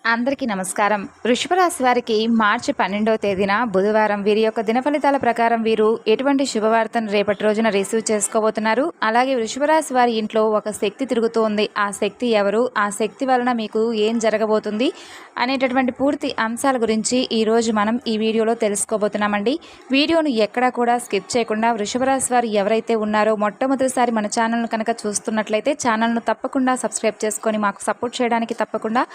అందరికీ నమస్కారం. వృషభ రాశి వారికి మార్చి 12వ తేదీన బుధవారం వీరి యొక్క దిన ఫలితాల ప్రకారం వీరు ఎటువంటి శుభవార్తను రేపటి రోజున రిసీవ్ చేసుకోబోతున్నారు. అలాగే వృషభ రాశి వారి ఇంట్లో ఒక శక్తి తిరుగుతోంది. ఆ శక్తి ఎవరు, ఆ శక్తి వలన మీకు ఏం జరగబోతుంది అనేటటువంటి పూర్తి అంశాల గురించి ఈరోజు మనం ఈ వీడియోలో తెలుసుకోబోతున్నామండి. వీడియోను ఎక్కడా కూడా స్కిప్ చేయకుండా వృషభ రాశి వారు ఎవరైతే ఉన్నారో మొట్టమొదటిసారి మన ఛానల్ను కనుక చూస్తున్నట్లయితే ఛానల్ను తప్పకుండా సబ్స్క్రైబ్ చేసుకొని మాకు సపోర్ట్ చేయడానికి తప్పకుండా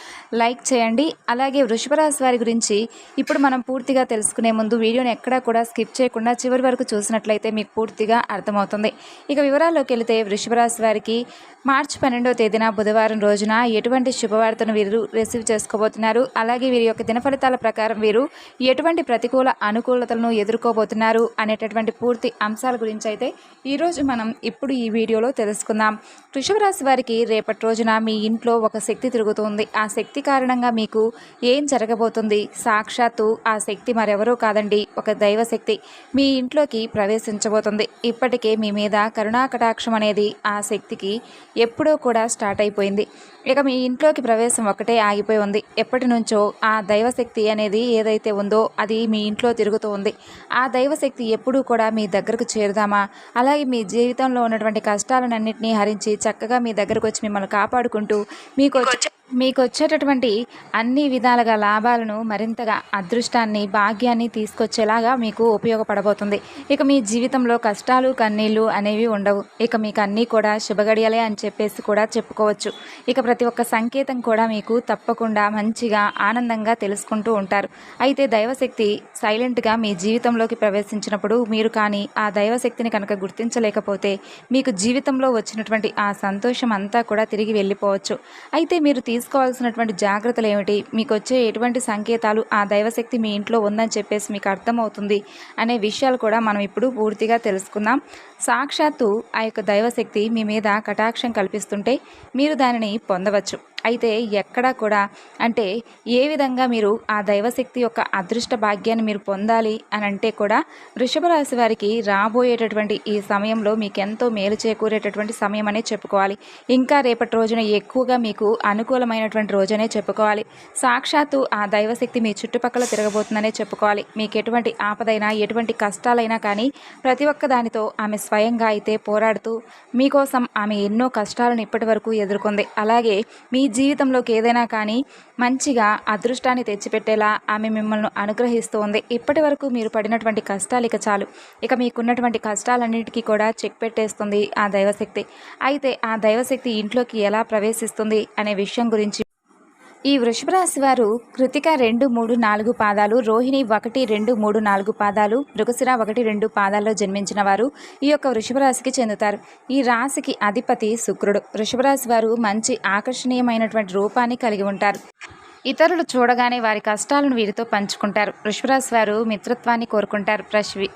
లైక్ చేయండి. అలాగే వృషభ రాశి వారి గురించి ఇప్పుడు మనం పూర్తిగా తెలుసుకునే ముందు వీడియోని ఎక్కడా కూడా స్కిప్ చేయకుండా చివరి వరకు చూసినట్లయితే మీకు పూర్తిగా అర్థమవుతుంది. ఇక వివరాల్లోకి వెళితే వృషభ రాశి వారికి మార్చి 12వ తేదీన బుధవారం రోజున ఎటువంటి శుభవార్తను వీరు రిసీవ్ చేసుకోబోతున్నారు, అలాగే వీరి యొక్క దిన ఫలితాల ప్రకారం వీరు ఎటువంటి ప్రతికూల అనుకూలతలను ఎదుర్కోబోతున్నారు అనేటటువంటి పూర్తి అంశాల గురించి అయితే ఈరోజు మనం ఇప్పుడు ఈ వీడియోలో తెలుసుకుందాం. వృషభ రాశి వారికి రేపటి రోజున మీ ఇంట్లో ఒక శక్తి తిరుగుతుంది. ఆ శక్తి కారణంగా మీకు ఏం జరగబోతుంది? సాక్షాత్తు ఆ శక్తి మరెవరూ కాదండి, ఒక దైవశక్తి మీ ఇంట్లోకి ప్రవేశించబోతుంది. ఇప్పటికే మీ మీద కరుణాకటాక్షం అనేది ఆ శక్తికి ఎప్పుడో కూడా స్టార్ట్ అయిపోయింది. ఇక మీ ఇంట్లోకి ప్రవేశం ఒకటే ఆగిపోయి ఉంది. ఎప్పటి నుంచో ఆ దైవశక్తి అనేది ఏదైతే ఉందో అది మీ ఇంట్లో తిరుగుతూ ఉంది. ఆ దైవశక్తి ఎప్పుడూ కూడా మీ దగ్గరకు చేరుదామా, అలాగే మీ జీవితంలో ఉన్నటువంటి కష్టాలన్నింటినీ హరించి చక్కగా మీ దగ్గరకు వచ్చి మిమ్మల్ని కాపాడుకుంటూ మీకు వచ్చేటటువంటి అన్ని విధాలుగా లాభాలను, మరింతగా అదృష్టాన్ని, భాగ్యాన్ని తీసుకొచ్చేలాగా మీకు ఉపయోగపడబోతుంది. ఇక మీ జీవితంలో కష్టాలు, కన్నీళ్ళు అనేవి ఉండవు. ఇక మీకు అన్నీ కూడా శుభగడియలే అని చెప్పేసి కూడా చెప్పుకోవచ్చు. ఇక ప్రతి ఒక్క సంకేతం కూడా మీకు తప్పకుండా మంచిగా ఆనందంగా తెలుసుకుంటూ ఉంటారు. అయితే దైవశక్తి సైలెంట్గా మీ జీవితంలోకి ప్రవేశించినప్పుడు మీరు కానీ ఆ దైవశక్తిని కనుక గుర్తించలేకపోతే మీకు జీవితంలో వచ్చినటువంటి ఆ సంతోషం అంతా కూడా తిరిగి వెళ్ళిపోవచ్చు. అయితే మీరు తీసుకోవాల్సినటువంటి జాగ్రత్తలు ఏమిటి, మీకు వచ్చే ఎటువంటి సంకేతాలు ఆ దైవశక్తి మీ ఇంట్లో ఉందని చెప్పేసి మీకు అర్థమవుతుంది అనే విషయాలు కూడా మనం ఇప్పుడు పూర్తిగా తెలుసుకుందాం. సాక్షాత్తు ఆ యొక్క దైవశక్తి మీ మీద కటాక్షం కల్పిస్తుంటే మీరు దానిని పొందవచ్చు. అయితే ఎక్కడా కూడా అంటే ఏ విధంగా మీరు ఆ దైవశక్తి యొక్క అదృష్ట భాగ్యాన్ని మీరు పొందాలి అని అంటే కూడా వృషభ రాశి వారికి రాబోయేటటువంటి ఈ సమయంలో మీకు ఎంతో మేలు చేకూరేటటువంటి సమయం అనే చెప్పుకోవాలి. ఇంకా రేపటి రోజున ఎక్కువగా మీకు అనుకూలమైనటువంటి రోజనే చెప్పుకోవాలి. సాక్షాత్తు ఆ దైవశక్తి మీ చుట్టుపక్కల తిరగబోతుందనే చెప్పుకోవాలి. మీకు ఎటువంటి ఆపదైనా, ఎటువంటి కష్టాలైనా కానీ ప్రతి ఒక్క దానితో ఆమె స్వయంగా అయితే పోరాడుతూ మీకోసం ఆమె ఎన్నో కష్టాలను ఇప్పటి వరకు ఎదుర్కొంది. అలాగే మీ జీవితంలోకి ఏదైనా కానీ మంచిగా అదృష్టాన్ని తెచ్చిపెట్టేలా ఆమె మిమ్మల్ని అనుగ్రహిస్తూ ఉంది. ఇప్పటి వరకు మీరు పడినటువంటి కష్టాలు ఇక చాలు. ఇక మీకున్నటువంటి కష్టాలన్నిటికీ కూడా చెక్ పెట్టేస్తుంది ఆ దైవశక్తి. అయితే ఆ దైవశక్తి ఇంట్లోకి ఎలా ప్రవేశిస్తుంది అనే విషయం గురించి ఈ వృషభ రాశి వారు కృతిక 2, 3, 4 పాదాలు, రోహిణి 1, 2, 3, 4 పాదాలు, మృగశిర 1, 2 పాదాల్లో జన్మించిన వారు ఈ యొక్క వృషభ రాశికి చెందుతారు. ఈ రాశికి అధిపతి శుక్రుడు. వృషభ రాశి వారు మంచి ఆకర్షణీయమైనటువంటి రూపాన్ని కలిగి ఉంటారు. ఇతరులు చూడగానే వారి కష్టాలను వీరితో పంచుకుంటారు. వృషభరాశి వారు మిత్రత్వాన్ని కోరుకుంటారు.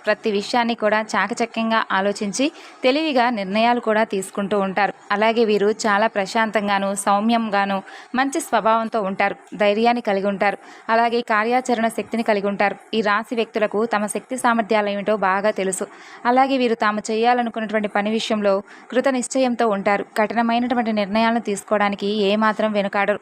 ప్రతి విషయాన్ని కూడా చాకచక్యంగా ఆలోచించి తెలివిగా నిర్ణయాలు కూడా తీసుకుంటూ ఉంటారు. అలాగే వీరు చాలా ప్రశాంతంగాను, సౌమ్యంగాను, మంచి స్వభావంతో ఉంటారు. ధైర్యాన్ని కలిగి ఉంటారు. అలాగే కార్యాచరణ శక్తిని కలిగి ఉంటారు. ఈ రాశి వ్యక్తులకు తమ శక్తి సామర్థ్యాలు ఏమిటో బాగా తెలుసు. అలాగే వీరు తాము చేయాలనుకున్నటువంటి పని విషయంలో కృత నిశ్చయంతో ఉంటారు. కఠినమైనటువంటి నిర్ణయాలను తీసుకోవడానికి ఏమాత్రం వెనుకాడరు.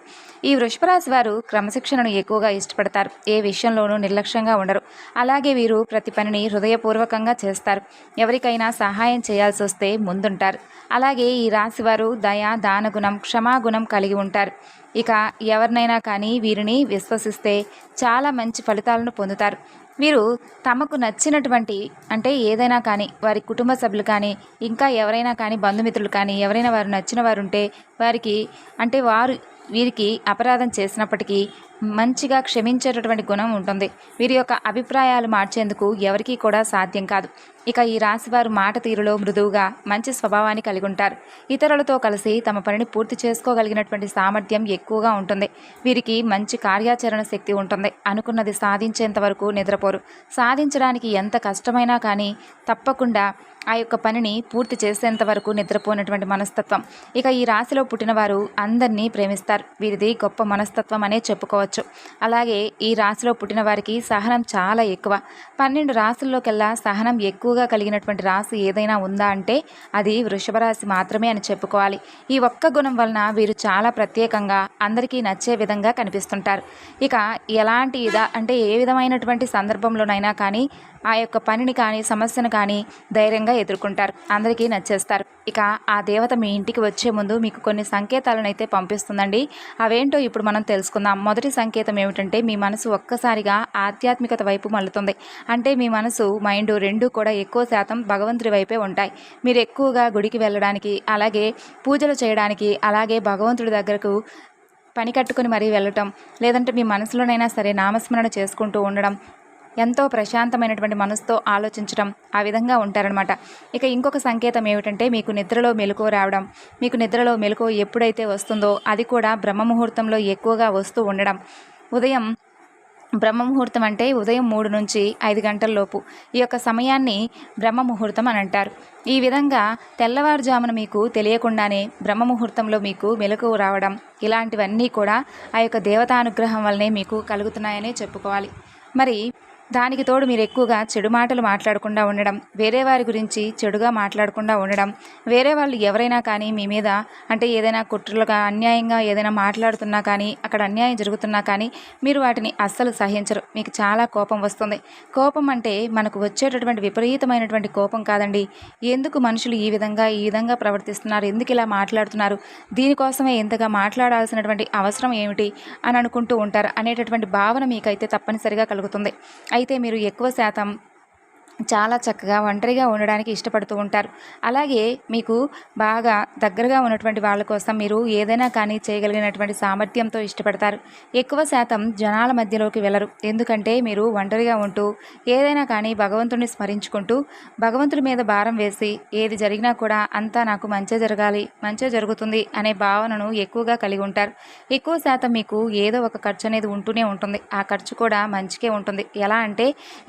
ఈ వృషభరాశి వారు క్రమశిక్షణను ఎక్కువగా ఇష్టపడతారు. ఏ విషయంలోనూ నిర్లక్ష్యంగా ఉండరు. అలాగే వీరు ప్రతి పనిని హృదయపూర్వకంగా చేస్తారు. ఎవరికైనా సహాయం చేయాల్సి వస్తే ముందుంటారు. అలాగే ఈ రాశివారు దయ, దానగుణం, క్షమాగుణం కలిగి ఉంటారు. ఇక ఎవరినైనా కానీ వీరిని విశ్వసిస్తే చాలా మంచి ఫలితాలను పొందుతారు. వీరు తమకు నచ్చినటువంటి అంటే ఏదైనా కానీ వారి కుటుంబ సభ్యులు కానీ ఇంకా ఎవరైనా కానీ బంధుమిత్రులు కానీ ఎవరైనా వారు నచ్చిన వారు ఉంటే వారికి అంటే వీరికి అపరాధం చేసినప్పటికీ మంచిగా క్షమించేటటువంటి గుణం ఉంటుంది. వీరి యొక్క అభిప్రాయాలు మార్చేందుకు ఎవరికీ కూడా సాధ్యం కాదు. ఇక ఈ రాశివారు మాట తీరులో మృదువుగా మంచి స్వభావాన్ని కలిగి ఉంటారు. ఇతరులతో కలిసి తమ పనిని పూర్తి చేసుకోగలిగినటువంటి సామర్థ్యం ఎక్కువగా ఉంటుంది. వీరికి మంచి కార్యాచరణ శక్తి ఉంటుంది. అనుకున్నది సాధించేంత వరకు నిద్రపోరు. సాధించడానికి ఎంత కష్టమైనా కానీ తప్పకుండా ఆ యొక్క పనిని పూర్తి చేసేంత వరకు నిద్రపోయినటువంటి మనస్తత్వం. ఇక ఈ రాశిలో పుట్టినవారు అందరినీ ప్రేమిస్తారు. వీరిది గొప్ప మనస్తత్వం అనే చెప్పుకోవచ్చు. అలాగే ఈ రాశిలో పుట్టిన వారికి సహనం చాలా ఎక్కువ. 12 రాశుల్లోకెల్లా సహనం ఎక్కువగా కలిగినటువంటి రాశి ఏదైనా ఉందా అంటే అది వృషభ రాశి మాత్రమే అని చెప్పుకోవాలి. ఈ ఒక్క గుణం వలన వీరు చాలా ప్రత్యేకంగా అందరికీ నచ్చే విధంగా కనిపిస్తుంటారు. ఇక ఎలాంటి అంటే ఏ విధమైనటువంటి సందర్భంలోనైనా కానీ ఆ యొక్క పనిని కానీ సమస్యను కానీ ధైర్యంగా ఎదుర్కొంటారు. అందరికీ నచ్చేస్తారు. ఇక ఆ దేవత మీ ఇంటికి వచ్చే ముందు మీకు కొన్ని సంకేతాలను అయితే పంపిస్తుందండి. అవేంటో ఇప్పుడు మనం తెలుసుకుందాం. మొదటి సంకేతం ఏమిటంటే మీ మనసు ఒక్కసారిగా ఆధ్యాత్మికత వైపు మళ్ళుతుంది. అంటే మీ మనసు మైండ్ రెండూ కూడా ఎక్కువ శాతం భగవంతుడి వైపే ఉంటాయి. మీరు ఎక్కువగా గుడికి వెళ్ళడానికి, అలాగే పూజలు చేయడానికి, అలాగే భగవంతుడి దగ్గరకు పని కట్టుకుని మరీ వెళ్ళటం, లేదంటే మీ మనసులోనైనా సరే నామస్మరణ చేసుకుంటూ ఉండడం, ఎంతో ప్రశాంతమైనటువంటి మనసుతో ఆలోచించడం, ఆ విధంగా ఉంటారనమాట. ఇక ఇంకొక సంకేతం ఏమిటంటే మీకు నిద్రలో మెలకువ రావడం. మీకు నిద్రలో మెలకువ ఎప్పుడైతే వస్తుందో అది కూడా బ్రహ్మముహూర్తంలో ఎక్కువగా వస్తూ ఉండడం. ఉదయం బ్రహ్మముహూర్తం అంటే ఉదయం 3 నుంచి 5 గంటల లోపు ఈ యొక్క సమయాన్ని బ్రహ్మముహూర్తం అని అంటారు. ఈ విధంగా తెల్లవారుజామున మీకు తెలియకుండానే బ్రహ్మముహూర్తంలో మీకు మెలకువ రావడం, ఇలాంటివన్నీ కూడా ఆ యొక్క దేవతానుగ్రహం వల్లనే మీకు కలుగుతున్నాయనే చెప్పుకోవాలి. మరి దానికి తోడు మీరు ఎక్కువగా చెడు మాటలు మాట్లాడకుండా ఉండడం, వేరే వారి గురించి చెడుగా మాట్లాడకుండా ఉండడం, వేరే వాళ్ళు ఎవరైనా కానీ మీ మీద అంటే ఏదైనా కుట్రలుగా అన్యాయంగా ఏదైనా మాట్లాడుతున్నా కానీ, అక్కడ అన్యాయం జరుగుతున్నా కానీ మీరు వాటిని అస్సలు సహించరు. మీకు చాలా కోపం వస్తుంది. కోపం అంటే మనకు వచ్చేటటువంటి విపరీతమైనటువంటి కోపం కాదండి. ఎందుకు మనుషులు ఈ విధంగా ప్రవర్తిస్తున్నారు, ఎందుకు ఇలా మాట్లాడుతున్నారు, దీనికోసమే ఇంతగా మాట్లాడాల్సినటువంటి అవసరం ఏమిటి అని అనుకుంటూ ఉంటారు అనేటటువంటి భావన మీకైతే తప్పనిసరిగా కలుగుతుంది. అయితే మీరు ఎక్కువ శాతం చాలా చక్కగా ఒంటరిగా ఉండడానికి ఇష్టపడుతూ ఉంటారు. అలాగే మీకు బాగా దగ్గరగా ఉన్నటువంటి వాళ్ళ కోసం మీరు ఏదైనా కానీ చేయగలిగినటువంటి సామర్థ్యంతో ఇష్టపడతారు. ఎక్కువ శాతం జనాల మధ్యలోకి వెళ్ళరు. ఎందుకంటే మీరు ఒంటరిగా ఉంటూ ఏదైనా కానీ భగవంతుడిని స్మరించుకుంటూ భగవంతుడి మీద భారం వేసి ఏది జరిగినా కూడా అంతా నాకు మంచి జరగాలి, మంచి జరుగుతుంది అనే భావనను ఎక్కువగా కలిగి ఉంటారు. ఎక్కువ శాతం మీకు ఏదో ఒక ఖర్చు అనేది ఉంటూనే ఉంటుంది. ఆ ఖర్చు కూడా మంచికే ఉంటుంది. ఎలా అంటే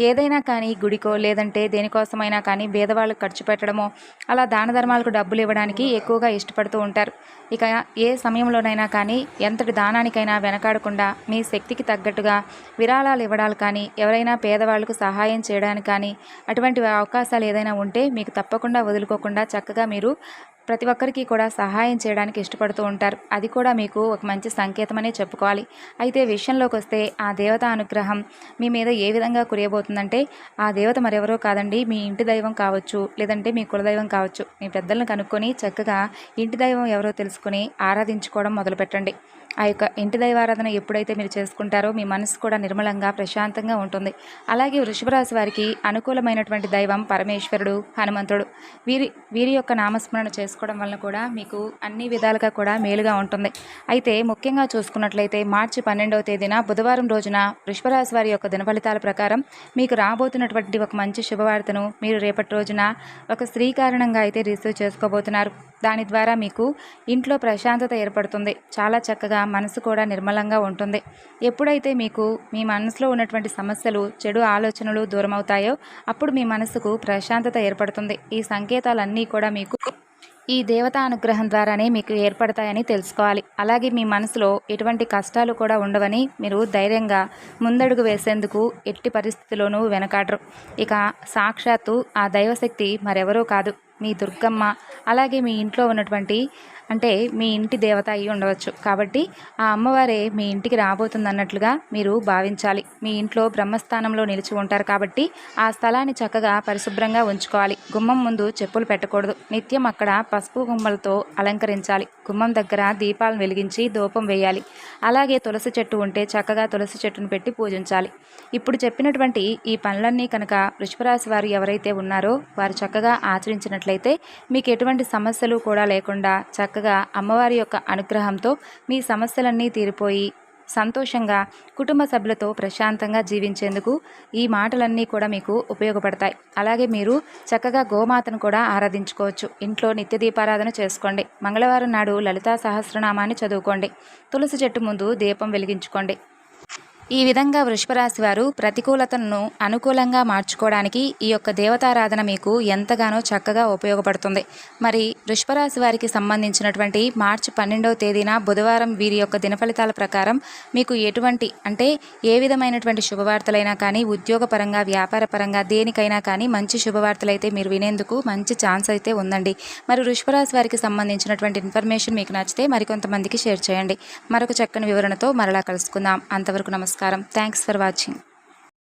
ఏదైనా కానీ గుడికో లేదంటే దేనికోసమైనా కానీ పేదవాళ్ళకు ఖర్చు పెట్టడమో, అలా దాన ధర్మాలకు డబ్బులు ఇవ్వడానికి ఎక్కువగా ఇష్టపడుతూ ఉంటారు. ఇక ఏ సమయంలోనైనా కానీ ఎంతటి దానానికైనా వెనకాడకుండా మీ శక్తికి తగ్గట్టుగా విరాళాలు ఇవ్వడాలు కానీ, ఎవరైనా పేదవాళ్లకు సహాయం చేయడానికి కానీ, అటువంటి అవకాశాలు ఏదైనా ఉంటే మీకు తప్పకుండా వదులుకోకుండా చక్కగా మీరు ప్రతి ఒక్కరికి కూడా సహాయం చేయడానికి ఇష్టపడుతూ ఉంటారు. అది కూడా మీకు ఒక మంచి సంకేతమనే చెప్పుకోవాలి. అయితే విషయంలోకి వస్తే ఆ దేవత అనుగ్రహం మీ మీద ఏ విధంగా కురియబోతుందంటే ఆ దేవత మరెవరో కాదండి, మీ ఇంటి దైవం కావచ్చు, లేదంటే మీ కులదైవం కావచ్చు. మీ పెద్దలను కనుక్కొని చక్కగా ఇంటి దైవం ఎవరో తెలుసుకొని ఆరాధించుకోవడం మొదలుపెట్టండి. ఆ యొక్క ఇంటి దైవారాధన ఎప్పుడైతే మీరు చేసుకుంటారో మీ మనసు కూడా నిర్మలంగా ప్రశాంతంగా ఉంటుంది. అలాగే వృషభ రాశి వారికి అనుకూలమైనటువంటి దైవం పరమేశ్వరుడు, హనుమంతుడు. వీరి యొక్క నామస్మరణ చేసుకోవడం వలన కూడా మీకు అన్ని విధాలుగా కూడా మేలుగా ఉంటుంది. అయితే ముఖ్యంగా చూసుకున్నట్లయితే మార్చి 12వ తేదీన బుధవారం రోజున వృషభ రాశి వారి యొక్క దినఫలితాల ప్రకారం మీకు రాబోతున్నటువంటి ఒక మంచి శుభవార్తను మీరు రేపటి రోజున ఒక స్త్రీ కారణంగా అయితే రిసీవ్ చేసుకోబోతున్నారు. దాని ద్వారా మీకు ఇంట్లో ప్రశాంతత ఏర్పడుతుంది. చాలా చక్కగా మనసు కూడా నిర్మలంగా ఉంటుంది. ఎప్పుడైతే మీకు మీ మనసులో ఉన్నటువంటి సమస్యలు, చెడు ఆలోచనలు దూరం అవుతాయో అప్పుడు మీ మనసుకు ప్రశాంతత ఏర్పడుతుంది. ఈ సంకేతాలన్నీ కూడా మీకు ఈ దేవతా అనుగ్రహం ద్వారానే మీకు ఏర్పడతాయని తెలుసుకోవాలి. అలాగే మీ మనసులో ఎటువంటి కష్టాలు కూడా ఉండవని మీరు ధైర్యంగా ముందడుగు వేసేందుకు ఎట్టి పరిస్థితిలోనూ వెనకాడరు. ఇక సాక్షాత్తు ఆ దైవశక్తి మరెవరూ కాదు, మీ దుర్గమ్మ. అలాగే మీ ఇంట్లో ఉన్నటువంటి అంటే మీ ఇంటి దేవత అయి ఉండవచ్చు. కాబట్టి ఆ అమ్మవారే మీ ఇంటికి రాబోతుందన్నట్లుగా మీరు భావించాలి. మీ ఇంట్లో బ్రహ్మస్థానంలో నిలిచి ఉంటారు కాబట్టి ఆ స్థలాన్ని చక్కగా పరిశుభ్రంగా ఉంచుకోవాలి. గుమ్మం ముందు చెప్పులు పెట్టకూడదు. నిత్యం అక్కడ పసుపు గుమ్మలతో అలంకరించాలి. గుమ్మం దగ్గర దీపాలను వెలిగించి ధూపం వేయాలి. అలాగే తులసి చెట్టు ఉంటే చక్కగా తులసి చెట్టును పెట్టి పూజించాలి. ఇప్పుడు చెప్పినటువంటి ఈ పనులన్నీ కనుక వృషభరాశి వారు ఎవరైతే ఉన్నారో వారు చక్కగా ఆచరించినట్లయితే మీకు ఎటువంటి సమస్యలు కూడా లేకుండా చక్కగా అమ్మవారి యొక్క అనుగ్రహంతో మీ సమస్యలన్నీ తీరిపోయి సంతోషంగా కుటుంబ సభ్యులతో ప్రశాంతంగా జీవించేందుకు ఈ మాటలన్నీ కూడా మీకు ఉపయోగపడతాయి. అలాగే మీరు చక్కగా గోమాతను కూడా ఆరాధించుకోవచ్చు. ఇంట్లో నిత్య దీపారాధన చేసుకోండి. మంగళవారం నాడు లలితా సహస్రనామాన్ని చదువుకోండి. తులసి చెట్టు ముందు దీపం వెలిగించుకోండి. ఈ విధంగా వృషభ రాశి వారు ప్రతికూలతలను అనుకూలంగా మార్చుకోవడానికి ఈ యొక్క దేవతారాధన మీకు ఎంతగానో చక్కగా ఉపయోగపడుతుంది. మరి వృషభ రాశి వారికి సంబంధించినటువంటి మార్చి 12వ తేదీన బుధవారం వీరి యొక్క దినఫలితాల ప్రకారం మీకు ఎటువంటి అంటే ఏ విధమైనటువంటి శుభవార్తలైనా కానీ ఉద్యోగపరంగా వ్యాపారపరంగా దేనికైనా కానీ మంచి శుభవార్తలు అయితే మీరు వినేందుకు మంచి ఛాన్స్ అయితే ఉందండి. మరి వృషభ రాశి వారికి సంబంధించినటువంటి ఇన్ఫర్మేషన్ మీకు నచ్చితే మరికొంతమందికి షేర్ చేయండి. మరొక చక్కని వివరణతో మరలా కలుసుకుందాం. అంతవరకు నమస్కారం. Thanks for watching.